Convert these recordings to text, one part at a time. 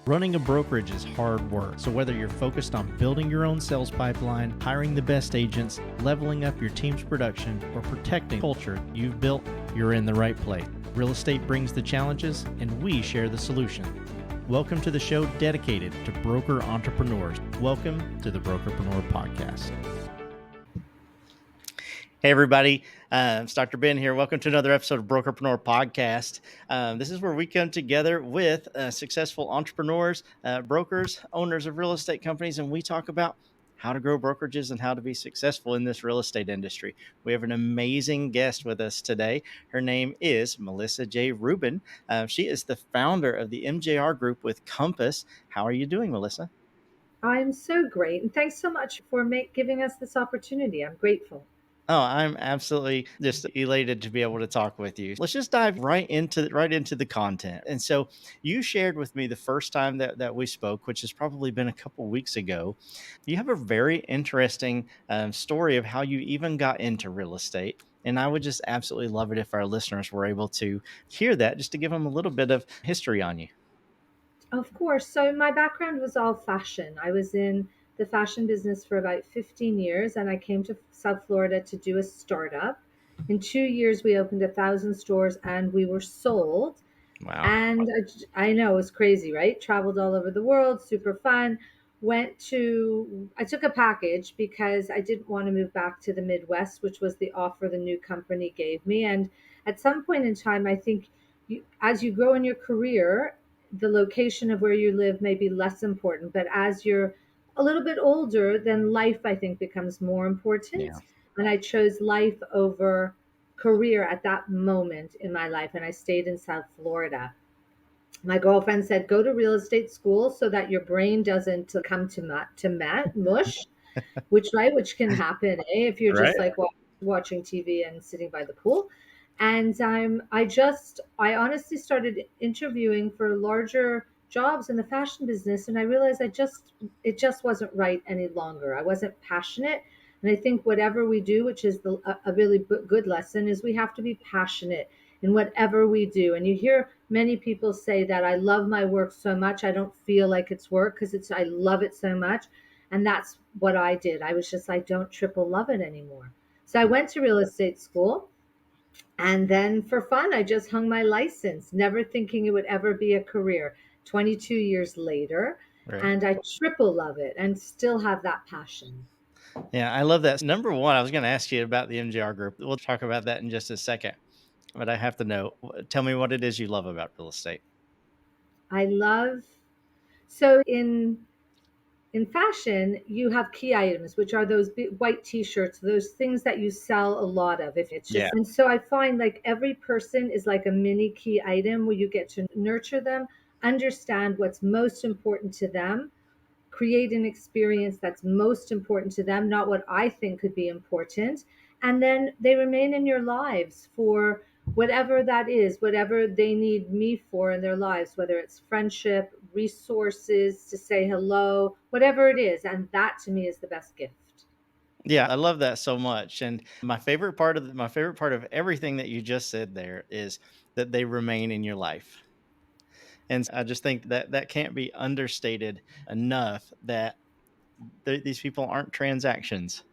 Running a brokerage is hard work, so whether you're focused on building your own sales pipeline, hiring the best agents, leveling up your team's production, or protecting the culture you've built, you're in the right place. Real estate brings the challenges, and we share the solution. Welcome to the show dedicated to broker entrepreneurs. Welcome to the Brokerpreneur podcast. Hey, everybody. It's Dr. Ben here. Welcome to another episode of Brokerpreneur podcast. This is where we come together with successful entrepreneurs, brokers, owners of real estate companies, and we talk about how to grow brokerages and how to be successful in this real estate industry. We have an amazing guest with us today. Her name is Melissa J. Rubin. She is the founder of the MJR Group with Compass. How are you doing, Melissa? I'm so great. And thanks so much for giving us this opportunity. I'm grateful. Oh, I'm absolutely just elated to be able to talk with you. Let's just dive right into the content. And so you shared with me the first time that we spoke, which has probably been a couple weeks ago. You have a very interesting story of how you even got into real estate. And I would just absolutely love it if our listeners were able to hear that, just to give them a little bit of history on you. Of course. So my background was all fashion. I was in the fashion business for about 15 years, and I came to South Florida to do a startup. In 2 years, we opened 1,000 stores, and we were sold. Wow. And I know, it was crazy, right? Traveled all over the world, super fun. I took a package because I didn't want to move back to the Midwest, which was the offer the new company gave me. And at some point in time, I think as you grow in your career, the location of where you live may be less important. But as you're a little bit older, then life, I think, becomes more Yeah. important. And I chose life over career at that moment in my life, and I stayed in South Florida. My girlfriend said, "Go to real estate school so that your brain doesn't come to mush," which can happen, if you're Right. just like watching TV and sitting by the pool. And I honestly started interviewing for larger jobs in the fashion business, and I realized it just wasn't right any longer. I wasn't passionate. And I think whatever we do, which is a really good lesson, is we have to be passionate in whatever we do. And you hear many people say that I love my work so much I don't feel like it's work, because I love it so much. And that's what I did. I was just, I don't triple love it anymore. So I went to real estate school, and then for fun, I just hung my license, never thinking it would ever be a career. 22 years later, Right. and I triple love it and still have that passion. Yeah, I love that. Number one, I was going to ask you about the MJR group. We'll talk about that in just a second, but I have to know, tell me what it is you love about real estate. I love so in fashion, you have key items, which are those big white t-shirts, those things that you sell a lot of. If it's Yeah. just, and so I find like every person is like a mini key item where you get to nurture them, understand what's most important to them, create an experience that's most important to them, not what I think could be important. And then they remain in your lives for whatever that is, whatever they need me for in their lives, whether it's friendship, resources, to say hello, whatever it is. And that to me is the best gift. Yeah, I love that so much. And my favorite part of everything that you just said there is that they remain in your life. And I just think that that can't be understated enough, that these people aren't transactions,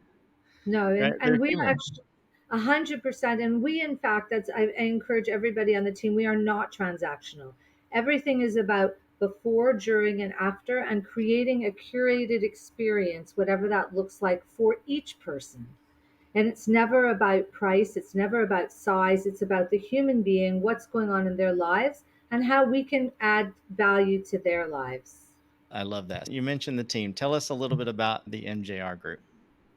No, right? and They're we are human. actually 100%. And we, in fact, I encourage everybody on the team, we are not transactional. Everything is about before, during, and after, and creating a curated experience, whatever that looks like for each person. And it's never about price, it's never about size, it's about the human being, what's going on in their lives, and how we can add value to their lives. I love that. You mentioned the team. Tell us a little bit about the MJR group.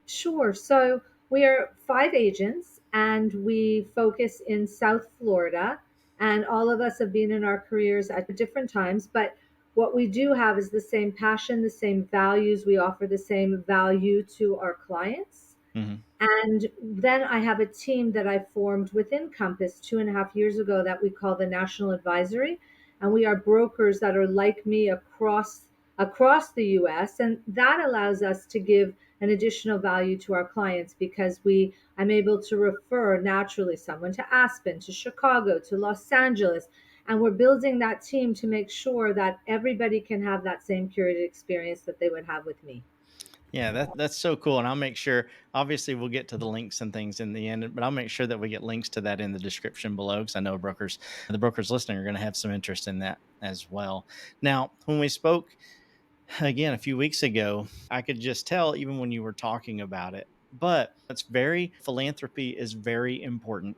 Sure. So we are 5 agents, and we focus in South Florida. And all of us have been in our careers at different times. But what we do have is the same passion, the same values. We offer the same value to our clients. Hmm. And then I have a team that I formed within Compass 2.5 years ago that we call the National Advisory. And we are brokers that are like me across the US. And that allows us to give an additional value to our clients, because I'm able to refer naturally someone to Aspen, to Chicago, to Los Angeles. And we're building that team to make sure that everybody can have that same curated experience that they would have with me. Yeah, that's so cool, and I'll make sure. Obviously, we'll get to the links and things in the end, but I'll make sure that we get links to that in the description below because I know the brokers listening are going to have some interest in that as well. Now, when we spoke again a few weeks ago, I could just tell even when you were talking about it. But it's very philanthropy is very important.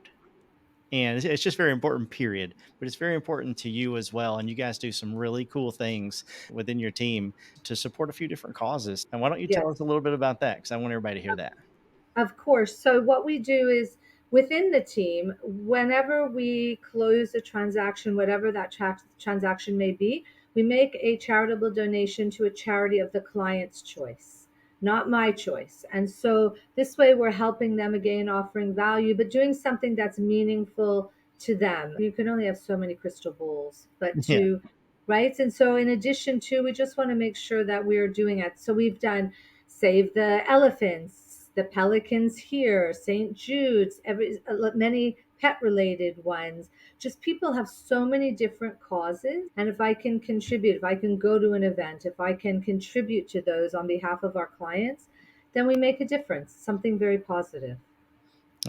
And it's just very important, period. But it's very important to you as well. And you guys do some really cool things within your team to support a few different causes. And why don't you tell us Yes. a little bit about that? Because I want everybody to hear that. Of course. So, what we do is within the team, whenever we close a transaction, whatever that transaction may be, we make a charitable donation to a charity of the client's choice, not my choice. And so, this way, we're helping them again, offering value, but doing something that's meaningful to them. You can only have so many crystal balls, but Yeah. to right. And so, in addition to, we just want to make sure that we're doing it. So, we've done Save the Elephants, the Pelicans here, St. Jude's, many pet related ones. Just people have so many different causes. And if I can contribute, if I can go to an event, if I can contribute to those on behalf of our clients, then we make a difference, something very positive.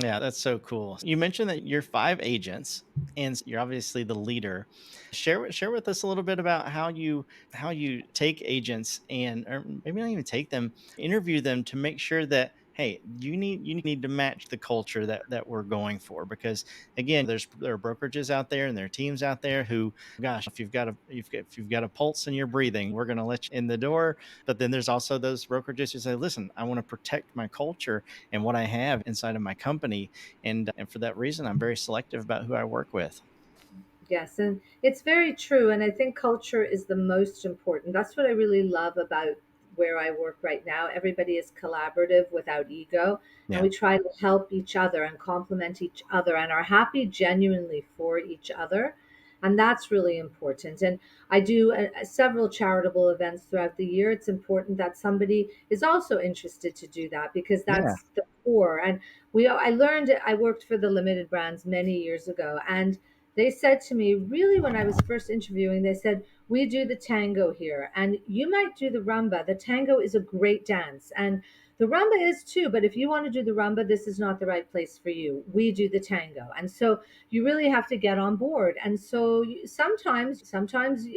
Yeah, that's so cool. You mentioned that you're 5 agents and you're obviously the leader. Share with us a little bit about how you take agents and or maybe not even take them, interview them to make sure that hey, you need to match the culture that we're going for because again, there are brokerages out there and there are teams out there who gosh, if you've got a pulse and you're breathing, we're going to let you in the door. But then there's also those brokerages who say, "Listen, I want to protect my culture and what I have inside of my company. And for that reason, I'm very selective about who I work with." Yes, and it's very true. And I think culture is the most important. That's what I really love about where I work right now. Everybody is collaborative without ego, and Yeah. we try to help each other and complement each other and are happy genuinely for each other. And that's really important. And I do several charitable events throughout the year. It's important that somebody is also interested to do that because Yeah. that's the core. And I learned, I worked for the limited brands many years ago, and they said to me, really, when I was first interviewing, they said, "We do the tango here, and you might do the rumba. The tango is a great dance, and the rumba is too. But if you want to do the rumba, this is not the right place for you. We do the tango." And so you really have to get on board. And so sometimes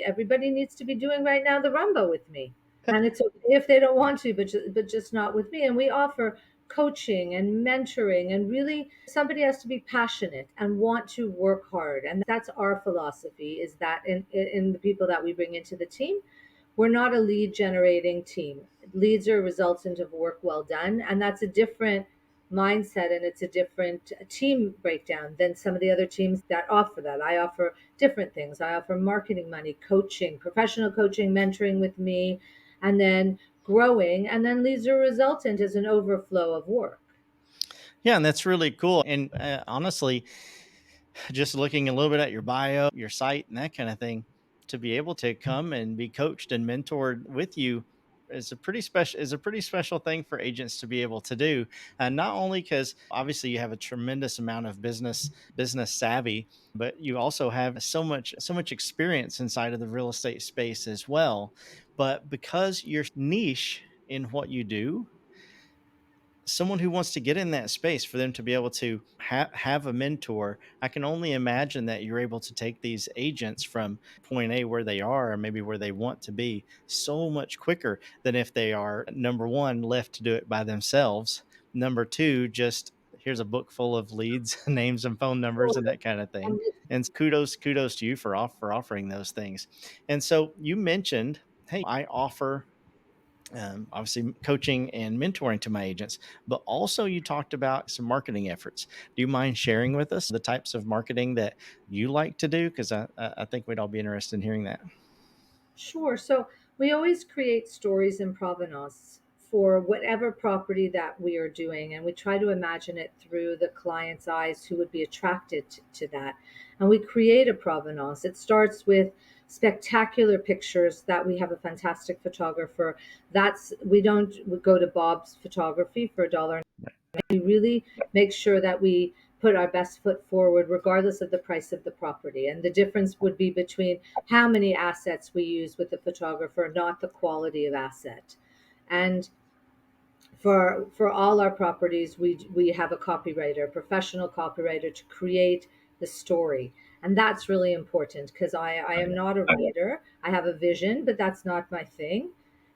everybody needs to be doing right now the rumba with me. And it's okay if they don't want to, but just not with me. And we offer coaching and mentoring, and really somebody has to be passionate and want to work hard. And that's our philosophy, is that in the people that we bring into the team, we're not a lead generating team. Leads are results into work well done, and that's a different mindset, and it's a different team breakdown than some of the other teams that offer that. I offer different things. I offer marketing money, coaching, professional coaching, mentoring with me, and then growing, and then leads are resultant as an overflow of work. Yeah, and that's really cool. And honestly, just looking a little bit at your bio, your site, and that kind of thing, to be able to come and be coached and mentored with you is a pretty special thing for agents to be able to do. And not only because obviously you have a tremendous amount of business savvy, but you also have so much experience inside of the real estate space as well. But because you're niche in what you do, someone who wants to get in that space for them to be able to have a mentor, I can only imagine that you're able to take these agents from point A where they are or maybe where they want to be so much quicker than if they are number one left to do it by themselves, number two just here's a book full of leads names and phone numbers and that kind of thing. And And kudos to you for offering those things. And so you mentioned, hey, I offer obviously coaching and mentoring to my agents, but also you talked about some marketing efforts. Do you mind sharing with us the types of marketing that you like to do? Because I think we'd all be interested in hearing that. sure. So we always create stories in provenance for whatever property that we are doing, and we try to imagine it through the client's eyes who would be attracted to that. And we create a provenance. It starts with spectacular pictures that we have a fantastic photographer. That's we don't we go to Bob's Photography for a dollar. We really make sure that we put our best foot forward regardless of the price of the property. And the difference would be between how many assets we use with the photographer, not the quality of asset. And for all our properties, we have a copywriter, a professional copywriter, to create the story. And that's really important because I am not a writer. I have a vision, but that's not my thing.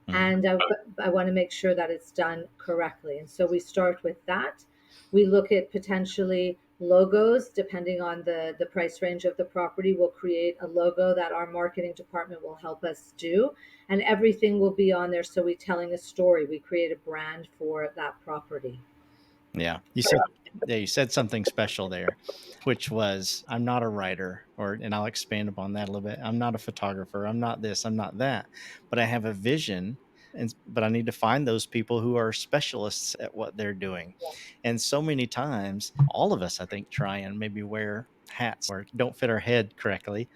Mhm. And I want to make sure that it's done correctly. And so we start with that. We look at potentially logos depending on the price range of the property. We'll create a logo that our marketing department will help us do, and everything will be on there. So we're telling a story. We create a brand for that property. Yeah. You said something special there, which was I'm not a writer, or and I'll expand upon that a little bit. I'm not a photographer. I'm not this, I'm not that, but I have a vision. And but I need to find those people who are specialists at what they're doing. And so many times, all of us, I think, try and maybe wear hats or don't fit our head correctly.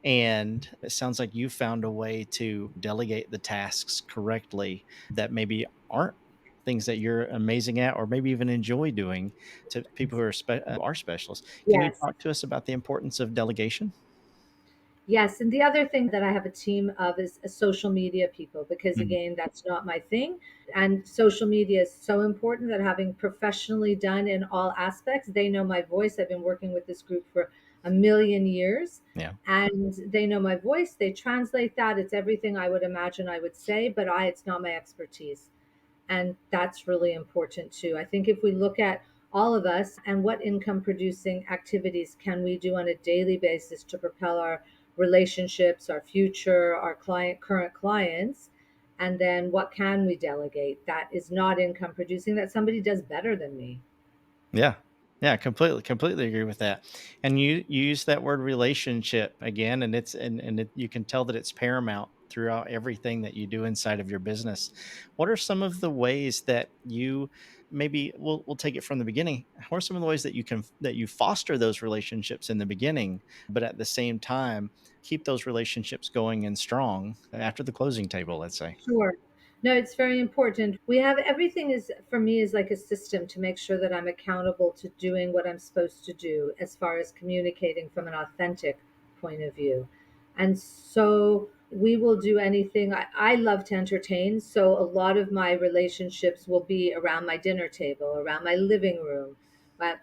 And it sounds like you found a way to delegate the tasks correctly that maybe aren't things that you're amazing at or maybe even enjoy doing to people who are specialists. Can you Yes. talk to us about the importance of delegation? Yes, and the other thing that I have a team of is social media people, because Mhm. again, that's not my thing. And social media is so important that having professionally done in all aspects, they know my voice. I've been working with this group for a million years, Yeah. and they know my voice. They translate that. It's everything I would imagine I would say, but it's not my expertise. And that's really important too. I think if we look at all of us and what income producing activities can we do on a daily basis to propel our relationships, our future, our current clients, and then what can we delegate that is not income producing that somebody does better than me. Yeah. Yeah, completely agree with that. And you use that word relationship again, and you can tell that it's paramount throughout everything that you do inside of your business. What are some of the ways that you maybe we'll take it from the beginning. What are some of the ways that you foster those relationships in the beginning, but at the same time keep those relationships going and strong after the closing table, let's say? Sure. No, it's very important. We have everything is for me is like a system to make sure that I'm accountable to doing what I'm supposed to do as far as communicating from an authentic point of view. And so we will do anything. I love to entertain. So a lot of my relationships will be around my dinner table, around my living room,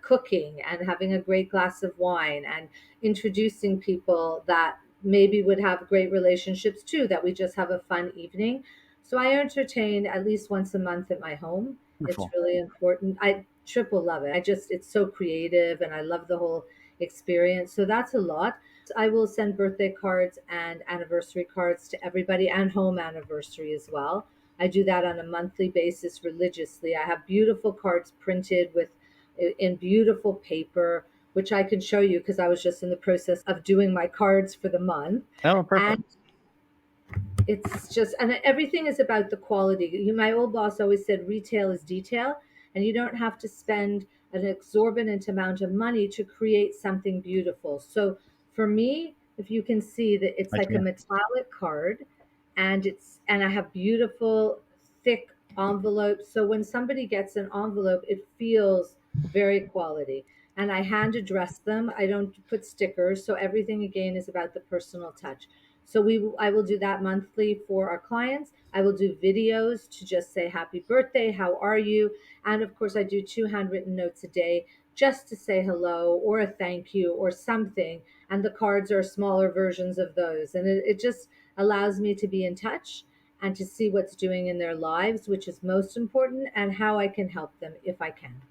cooking and having a great glass of wine and introducing people that maybe would have great relationships too, that we just have a fun evening. So I entertain at least once a month at my home. It's Wonderful. really important. I triple love it. It's so creative and I love the whole experience. So that's a lot. I will send birthday cards and anniversary cards to everybody and home anniversary as well. I do that on a monthly basis religiously. I have beautiful cards printed with in beautiful paper, which I can show you because I was just in the process of doing my cards for the month. Oh, perfect. And it's just, and everything is about the quality. My old boss always said retail is detail, and you don't have to spend an exorbitant amount of money to create something beautiful. So for me, if you can see that it's I like a can. metallic card, and I have beautiful thick envelopes. So when somebody gets an envelope, it feels very quality. And I hand address them. I don't put stickers. So everything again is about the personal touch. So I will do that monthly for our clients. I will do videos to just say happy birthday, how are you? And of course I do two handwritten notes a day just to say hello or a thank you or something. And the cards are smaller versions of those. And it just allows me to be in touch and to see what's doing in their lives, which is most important, and how I can help them if I can.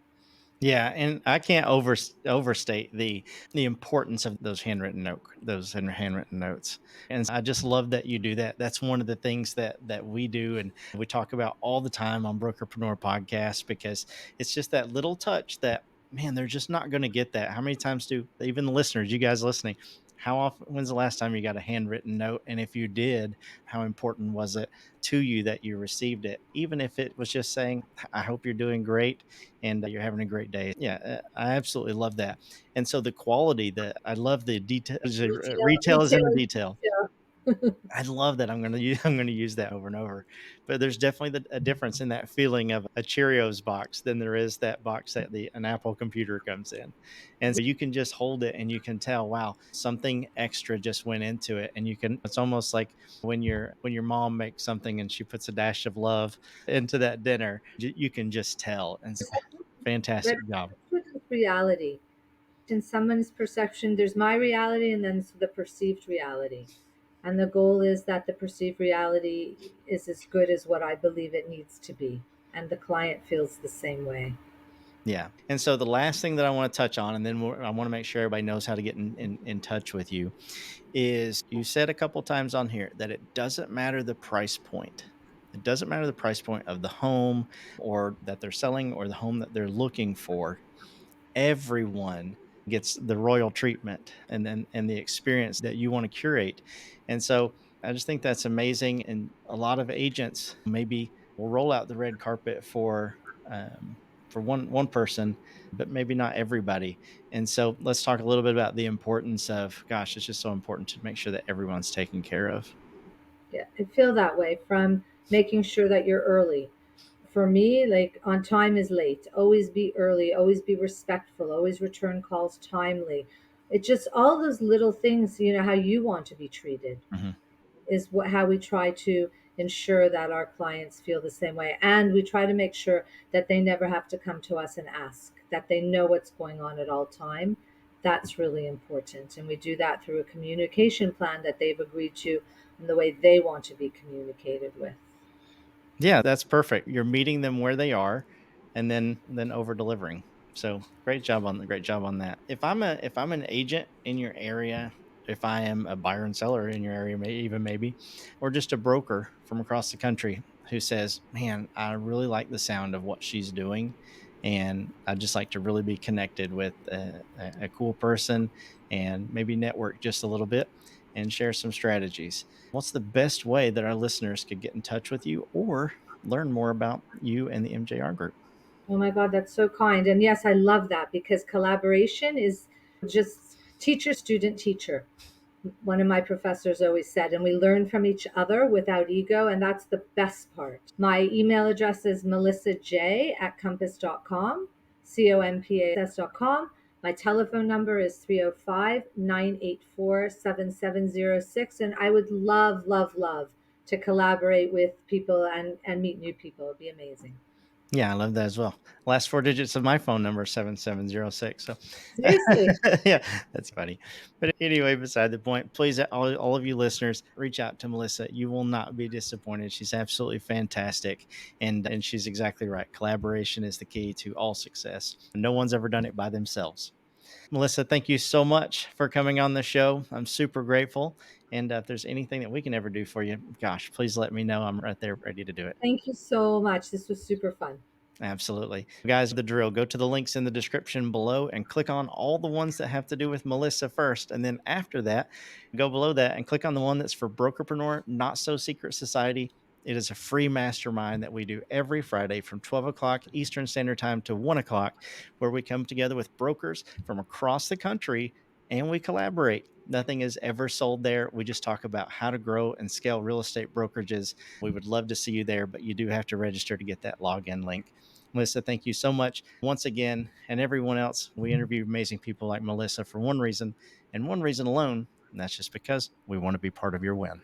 Yeah, and I can't overstate the importance of those handwritten notes. And I just love that you do that. That's one of the things that we do and we talk about all the time on Brokerpreneur podcast because it's just that little touch that man, they're just not going to get that. How many times do even the listeners, you guys listening, how often when's the last time you got a handwritten note? And if you did, how important was it to you that you received it? Even if it was just saying, I hope you're doing great and you're having a great day. Yeah, I absolutely love that. And so the quality that I love the details. Retail, Retail is in the retail is detail. detail. I love that. I'm gonna use that over and over. But there's definitely a difference in that feeling of a Cheerios box than there is that box that the an Apple computer comes in. And so you can just hold it and you can tell, wow, something extra just went into it. And you can it's almost like when your mom makes something and she puts a dash of love into that dinner, you can just tell. And so, But fantastic job. with reality, in someone's perception, there's my reality and then the perceived reality. And the goal is that the perceived reality is as good as what I believe it needs to be. And the client feels the same way. Yeah. And so the last thing that I want to touch on, and then I want to make sure everybody knows how to get in touch with you, is you said a couple times on here that it doesn't matter the price point. It doesn't matter the price point of the home or that they're selling or the home that they're looking for. Everyone gets the royal treatment and the experience that you want to curate. And so I just think that's amazing. And a lot of agents maybe will roll out the red carpet for one person, but maybe not everybody. And so let's talk a little bit about the importance of, gosh, it's just so important to make sure that everyone's taken care of. Yeah, I feel that way from making sure that you're early. For me, like on time is late. Always be early, always be respectful, always return calls timely. It just all those little things, how you want to be treated Mhm. is how we try to ensure that our clients feel the same way. And we try to make sure that they never have to come to us and ask, that they know what's going on at all time. That's really important. And we do that through a communication plan that they've agreed to and the way they want to be communicated with. Yeah, that's perfect. You're meeting them where they are and then over delivering. So great job on that. If I'm an agent in your area, if I am a buyer and seller in your area, even maybe, or just a broker from across the country who says, "Man, I really like the sound of what she's doing, and I just like to really be connected with a cool person and maybe network just a little bit and share some strategies." What's the best way that our listeners could get in touch with you or learn more about you and the MJR Group? Oh my God, that's so kind. And yes, I love that because collaboration is just teacher, student, teacher. One of my professors always said, and we learn from each other without ego, and that's the best part. My email address is melissaj@compass.com, compass.com. My telephone number is 305-984-7706. And I would love, love, love to collaborate with people and meet new people. It'd be amazing. Yeah, I love that as well. Last four digits of my phone number 7706. So, Seriously. yeah, that's funny. But anyway, beside the point, please, all of you listeners, reach out to Melissa. You will not be disappointed. She's absolutely fantastic. And she's exactly right. Collaboration is the key to all success. No one's ever done it by themselves. Melissa, thank you so much for coming on the show. I'm super grateful. And if there's anything that we can ever do for you, gosh, please let me know. I'm right there ready to do it. Thank you so much. This was super fun. Absolutely. Guys, the drill. Go to the links in the description below and click on all the ones that have to do with Melissa first. And then after that, go below that and click on the one that's for Brokerpreneur, Not So Secret Society. It is a free mastermind that we do every Friday from 12 o'clock Eastern Standard Time to 1 o'clock, where we come together with brokers from across the country and we collaborate. Nothing is ever sold there. We just talk about how to grow and scale real estate brokerages. We would love to see you there, but you do have to register to get that login link. Melissa, thank you so much once again. And everyone else, we interview amazing people like Melissa for one reason and one reason alone. And that's just because we want to be part of your win.